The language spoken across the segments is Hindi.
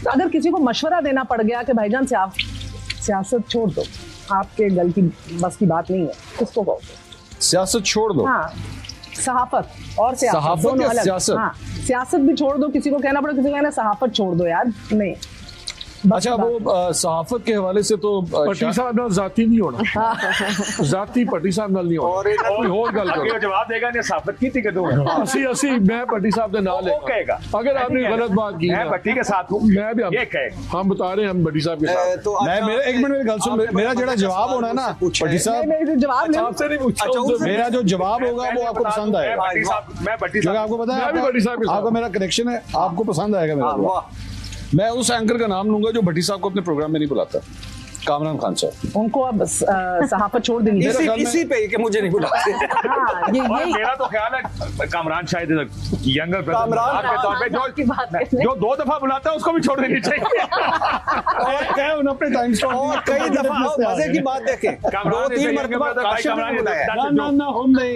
अगर किसी को मशवरा देना पड़ गया कि भाईजान सियासत छोड़ दो, आपके गल की बस की बात नहीं है, किसको कहो? सियासत छोड़ दो। हाँ, सहाफत और सियासत दोनों अलग। सियासत, हाँ, सियासत भी छोड़ दो, किसी को कहना पड़े, किसी को कहना सहाफत छोड़ दो यार, नहीं। अच्छा, वो सहाफत के हवाले से तो पट्टी साहब नाल जाती नहीं होना, जाती पट्टी साहब नाल नहीं होना, कोई और गल करो। जवाब देगा ने सहाफत की थी कदों असि मैं पट्टी साहब के नाल है कहेगा। अगर आपने गलत बात की, मैं पट्टी के साथ हूं, मैं भी ये कहेगा। हम बता रहे हैं हम पट्टी साहब के साथ। तो मैं मेरे एक मिनट मेरी गल सुन, मेरा जो जवाब होना है ना पट्टी साहब, जवाब आपसे नहीं पूछा, मेरा जो जवाब होगा वो आपको पसंद आएगा। मैं पट्टी साहब, आपको पता है पट्टी साहब के साथ आपका मेरा कनेक्शन है, आपको पसंद आएगा मेरा। मैं उस एंकर का नाम लूंगा जो भट्टी साहब को अपने प्रोग्राम में नहीं बुलाता, कामरान खान साहब। उनको अब सहाफत छोड़ देनी है इसी पे कि मुझे नहीं बुलाते। हाँ, ये मेरा तो ख्याल है कामरान शायद यंगर ब्रदर के तौर पे जो 2 दफा बुलाता है उसको भी छोड़ देनी चाहिए। अपने टाइम और कई दफा मजे की बात देखें, 2-3 मरतबा काशिफ ने बुलाया। ना हम नहीं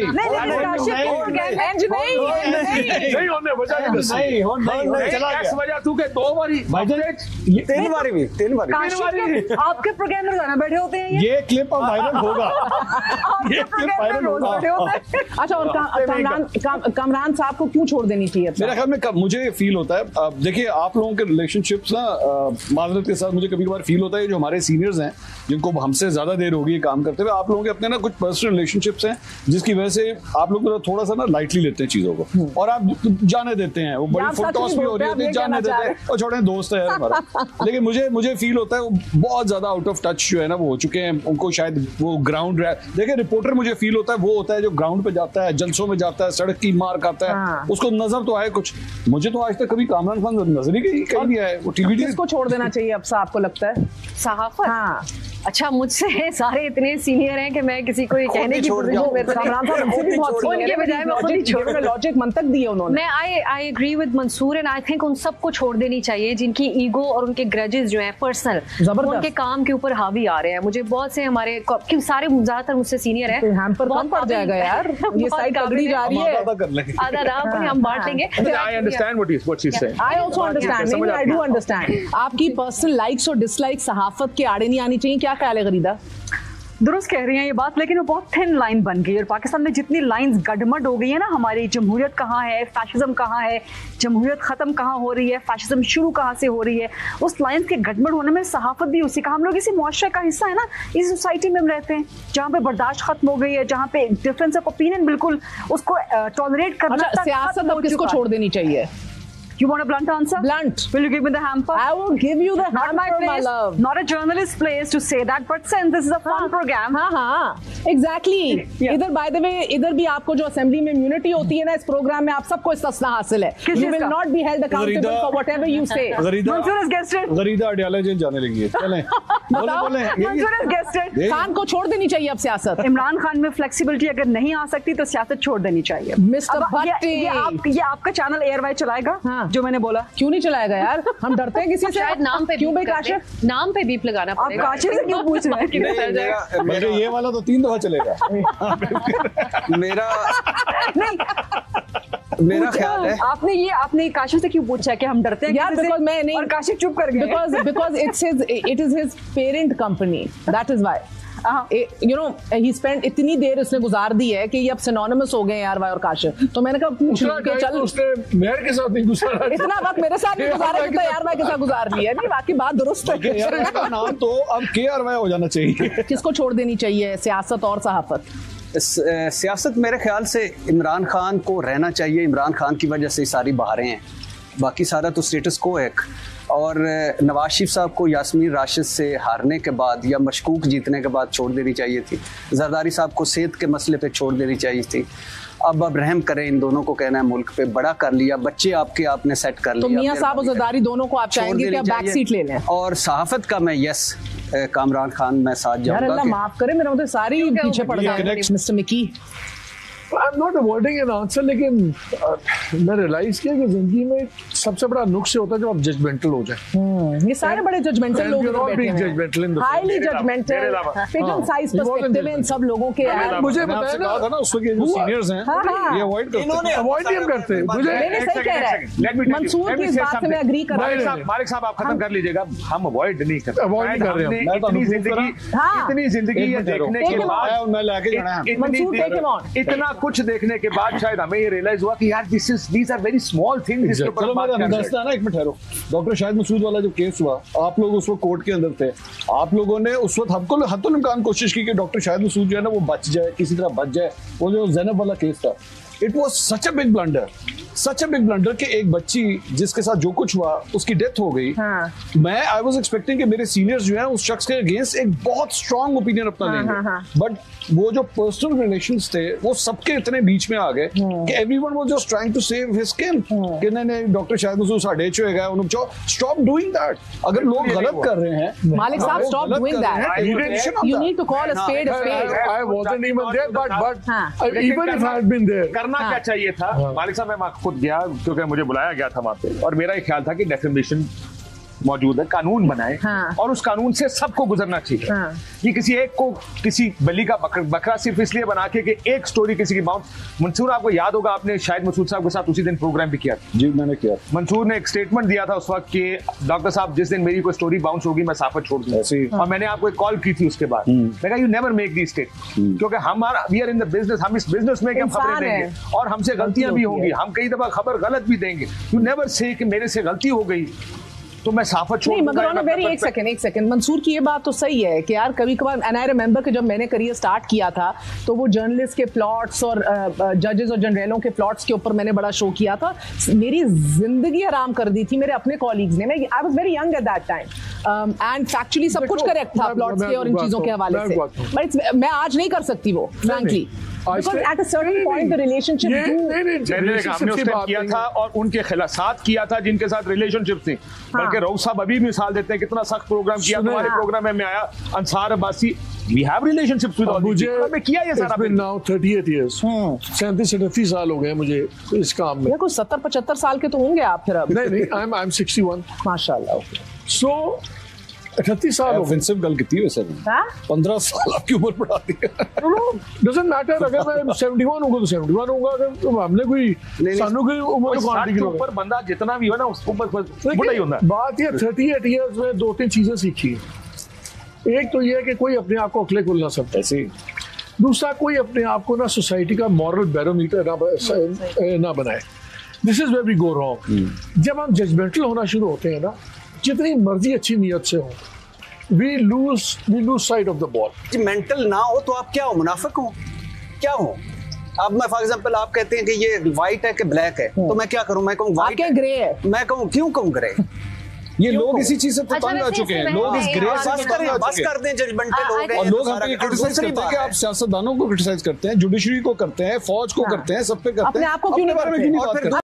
इस वजह तू के 2 बारी 3 बारी भी 3 बारी आपके प्रोग्राम में रोजाना बैठे होते हैं ये क्लिप अब वायरल होगा। ये क्लिप वायरल होगा। अच्छा, और कामरान साहब को क्यों छोड़ देनी चाहिए? मेरे ख्याल में मुझे फील होता है, देखिए आप लोगों के रिलेशनशिप्स ना माजरत के साथ मुझे कभी कभार फील होता है जो हमारे सीनियर्स हैं जिनको हमसे ज्यादा देर होगी काम करते हुए, आप लोगों के अपने ना कुछ पर्सनल रिलेशनशिप्स हैं जिसकी वजह से आप लोग थोड़ा सा ना लाइटली लेते हैं चीजों को और आप जाने देते हैं, वो बड़ी फुल टॉस भी हो रही है, जाने देते हैं और छोटे दोस्त है हमारा। लेकिन मुझे फील होता है वो बहुत ज्यादा आउट ऑफ टच जो है ना वो हो चुके हैं, उनको शायद वो ग्राउंड देखिए रिपोर्टर मुझे फील होता है वो होता है जो ग्राउंड पे जाता है, जलसों में जाता है, सड़क की मार खाता है, उसको नजर तो आए कुछ। मुझे तो आज तक कभी कामरान खान नजर ही कहीं नहीं आया। वो टीवी किसको छोड़ देना चाहिए अब आपको लगता है? सहाफत। हाँ, अच्छा, मुझसे सारे इतने सीनियर हैं कि मैं किसी को ये कहने की लॉजिक मंतक दी है उन्होंने। मैं I agree with Mansoor and I think उन सबको छोड़ देनी चाहिए जिनकी ईगो और उनके ग्रजेस जो हैं पर्सनल उनके काम के ऊपर हावी आ रहे हैं। मुझे बहुत से हमारे क्यों सारे ज्यादातर मुझसे सीनियर हैं, कम पड़ जाएगा यार, ये साइड पकड़ी जा रही है, आधा राह हम बांट लेंगे। I understand what she's saying. I also understand. I do understand. आपकी पर्सनल लाइक्स और डिसलाइक्स सहाफत के आड़े नहीं आनी चाहिए, क्या ख्याल है गरीदा? दुरुस्त कह रही हैं ये बात, लेकिन वो बहुत थिन लाइन बन गई और पाकिस्तान में जितनी लाइंस गडमड हो गई है ना, हमारी जमहूरियत कहाँ है, फैशिज्म कहाँ है, जमहूरियत खत्म कहाँ हो रही है, फैशिज्म शुरू कहाँ से हो रही है, उस लाइंस के गडमड होने में सहाफत भी उसी का। हम लोग इसी मुआशरे का हिस्सा है ना, इस सोसाइटी में हम रहते हैं जहाँ पे बर्दाश्त खत्म हो गई है, जहाँ पे डिफरेंस ऑफ ओपिनियन बिल्कुल उसको टॉलरेट करना। सियासत अब किसको छोड़ देनी चाहिए? You want a blunt answer? Blunt. Will you give me the hamper? I will give you the not hamper, my place, my love. Not a journalist place to say that, but since this is a fun program. हाँ, exactly. इधर by the way, इधर भी आपको जो असेंबली में इम्यूनिटी होती है ना, इस प्रोग्राम में आप सबको इस्तिस्ना हासिल है। You will not be held accountable for whatever you say. Mansoor has guessed it. गरीदा अडयाला जेल जाने लगी है। चलें। बोले। Mansoor has guessed it. Khan को छोड़ देनी चाहिए अब सियासत। इमरान खान में फ्लेक्सिबिलिटी अगर नहीं आ सकती तो सियासत छोड़ देनी चाहिए। मिस्टर भट्टी, ये आपका चैनल एयरवाई चलाएगा? हाँ। जो मैंने बोला नहीं चलाएगा यार, हम डरते हैं किसी से। शायद नाम पे क्यों भाई काशिफ, नाम पे बीप लगाना पड़ेगा। आप काशिफ से क्यों पूछ रहे हैं? मेरे ये वाला तो 3 दफा चलेगा। मेरा ख्याल है आपने काशिफ से क्यों पूछा कि हम डरते हैं यार? बिकॉज़ मैं नहीं, और काशिफ चुप कर गए because it is his parent company, that is why. You know, he spent इतनी देर उसने गुजार दी है कि ये अब सिनोनिमस हो गए यार वाई और काशिफ। तो मैंने कहा पूछ के चल, उसने मेहर के साथ नहीं गुजारा, इतना वक्त मेरे साथ नहीं गुजारा जितना यार वाई के साथ गुजार लिया। नहीं, बाकी बात दुरुस्त है। नाम तो अब KR वाई हो जाना चाहिए। किसको छोड़ देनी चाहिए, सियासत और सहाफत? सियासत मेरे ख्याल से इमरान खान को रहना चाहिए। इमरान खान की वजह से सारी बहारें हैं, बाकी सारा तो स्टेटस को है। और नवाज शरीफ साहब को यास्मीन राशिद से हारने के बाद या मशकूक जीतने के बाद छोड़ देनी चाहिए थी। जरदारी साहब को सेहत के मसले पे छोड़ देनी चाहिए थी। अब रहम करें, इन दोनों को कहना है मुल्क पे बड़ा कर लिया, बच्चे आपने सेट कर लिया। तो मियां साहब और जरदारी दोनों को आप चाहेंगे कि बैक सीट ले लें? और सहाफत का मैं कामरान खान मैं साथ जाऊंगा। अल्लाह माफ करे, मेरा मतलब सारी पीछे पड़ गए। Mister Mickey, I'm not avoiding an answer, लेकिन मैं रियलाइज किया कि जिंदगी में सबसे बड़ा नुक्स होता है जब आप जजमेंटल हो जाए। ये सारे बड़े जजमेंटल लोग highly judgmental pigeon size perspective इन सब लोगों के। मुझे बताया ना उसके जो सीनियर्स हैं ये अवॉइड नहीं करते। मुझे सही कह रहा है मंसूर की इस बात से मैं एग्री कर रहा हूं। मालिक साहब आप खत्म कर लीजिएगा, हम अवॉइड नहीं करते, अवॉइड नहीं कर रहे हैं। इतनी जिंदगी ये देखने के बाद इतना कुछ देखने के बाद शायद हमें ये रियलाइज हुआ कि यार these are very small things. चलो मैं दसता ना, एक मिनट ठहरो। डॉक्टर शाहिद मसूद वाला जो केस हुआ, आप लोग उस वक्त कोर्ट के अंदर थे, आप लोगों ने उस वक्त हमको हत्तों इम्कान कोशिश की कि डॉक्टर शाहिद मसूद जो है ना वो बच जाए, किसी तरह बच जाए। वो जो ज़ैनब वाला केस था, it was such a big blunder, such a big blunder कि एक बच्ची जिसके साथ जो कुछ हुआ उसकी डेथ हो गई। मैं आई वाज एक्सपेक्टिंग कि मेरे सीनियर्स जो हैं उस शख्स के अगेंस्ट एक बहुत स्ट्रांग ओपिनियन अपना लेंगे, बट वो जो पर्सनल रिलेशंस थे वो सबके इतने बीच में आ गए कि everyone was just trying to save his skin कि नहीं डॉक्टर शाहिद मसूद साडे होएगा उन्होंने स्टॉप डूइंग दैट। अगर लोग गलत कर रहे हैं मालिक साहब, stop doing that, you need to call a spade a spade. I wasn't even there but even if I had been there करना क्या चाहिए था मालिक साहब। मैं खुद गया क्योंकि मुझे बुलाया गया था वहां पे, और मेरा एक ख्याल था कि डेफिमेशन मौजूद है, कानून बनाए और उस कानून से सबको गुजरना चाहिए। कि किसी एक को किसी बली का बकरा सिर्फ इसलिए बना के कि एक स्टोरी किसी की बाउंस। मंसूर आपको याद होगा, आपने शाहिद मसूद साहब के साथ उसी दिन प्रोग्राम भी किया। जी मैंने किया। मंसूर ने एक स्टेटमेंट दिया था उस वक्त कि डॉक्टर साहब जिस दिन मेरी कोई स्टोरी बाउंस होगी मैं साफत छोड़ दूंगा, और मैंने आपको एक कॉल की थी उसके बाद। मैं कहा you never make the state, क्योंकि हमारा we are in the business, हम इस बिजनेस में हम खबरें देंगे और हमसे गलतियां भी होंगी, हम कई दफा खबर गलत भी देंगे। यू नेवर से कि मेरे से गलती हो गई तो मैं साफत छोड़ दूंगा। मगर वेरी एक सेकंड मंसूर की ये बात तो सही है कि यार कभी कभार, एंड आई रिमेंबर कि जब मैंने करियर स्टार्ट किया था तो वो जर्नलिस्ट के प्लॉट्स और जजेस और जनरलों के प्लॉट्स के ऊपर मैंने बड़ा शो किया था। मेरी जिंदगी आराम कर दी थी मेरे अपने कॉलीग्स ने। I was very young at that time and factually सब कुछ करेक्ट था प्लॉट्स के और इन चीजों के हवाले से, बट मैं आज नहीं कर सकती वो frankly, because at a certain point the relationship हमने उस टाइम किया था और उनके खिलाफ साथ किया था जिनके साथ रिलेशनशिप थी। बल्कि रऊफ साहब अभी मिसाल देते हैं कितना सख्त प्रोग्राम किया, हमारे प्रोग्राम में आया Ansar Abbasi, we have relationships with all these people। मैं किया ये सारा now 38 years 37-38 साल हो गए मुझे इस काम में। कुछ 70-75 साल के तो होंगे आप फिर अब। नहीं I'm 61 माशाल्लाह। So 38 साल ऑफेंसिव गल कितनी है सर, 15 साल आपकी उम्र बढ़ा दिया। डजंट मैटर, अगर मैं 71 होगा तो 71 होगा, अगर हमने कोई सानू की उम्र तो कांटी के ऊपर बंदा जितना भी हो ना उसके ऊपर बड़ा ही होता है। बात ये 38 इयर्स में 2-3 चीजें सीखी। एक तो ये है कि कोई अपने आप को अकले खुल ना सकता ऐसे, दूसरा कोई अपने आप को ना सोसाइटी का मॉरल बैरोमीटर ना बनाए। This is where we go wrong. जब हम जजमेंटल होना शुरू होते हैं ना, जितनी मर्जी अच्छी नियत से हो, we lose sight of the ball। Mental ना हो तो आप क्या हो, मुनाफिक हो, क्या हो? अब मैं फॉर एग्जांपल आप कहते हैं कि ये व्हाइट है कि ब्लैक है, तो मैं क्या करूं? मैं कहूं व्हाइट है, ग्रे है। मैं कहूं क्यों कहूं ग्रे? ये लोग इसी चीज से तंग आ चुके हैं, लोग इस ग्रे से बस कर दें जजमेंटल लोग हैं, और लोग हम पे क्रिटिसाइज करते हैं कि आप सियासतदानों को क्रिटिसाइज करते हैं, जुडिशरी को करते हैं, फौज को करते हैं, सब पे करते हैं, अपने आप को क्यों नहीं करते?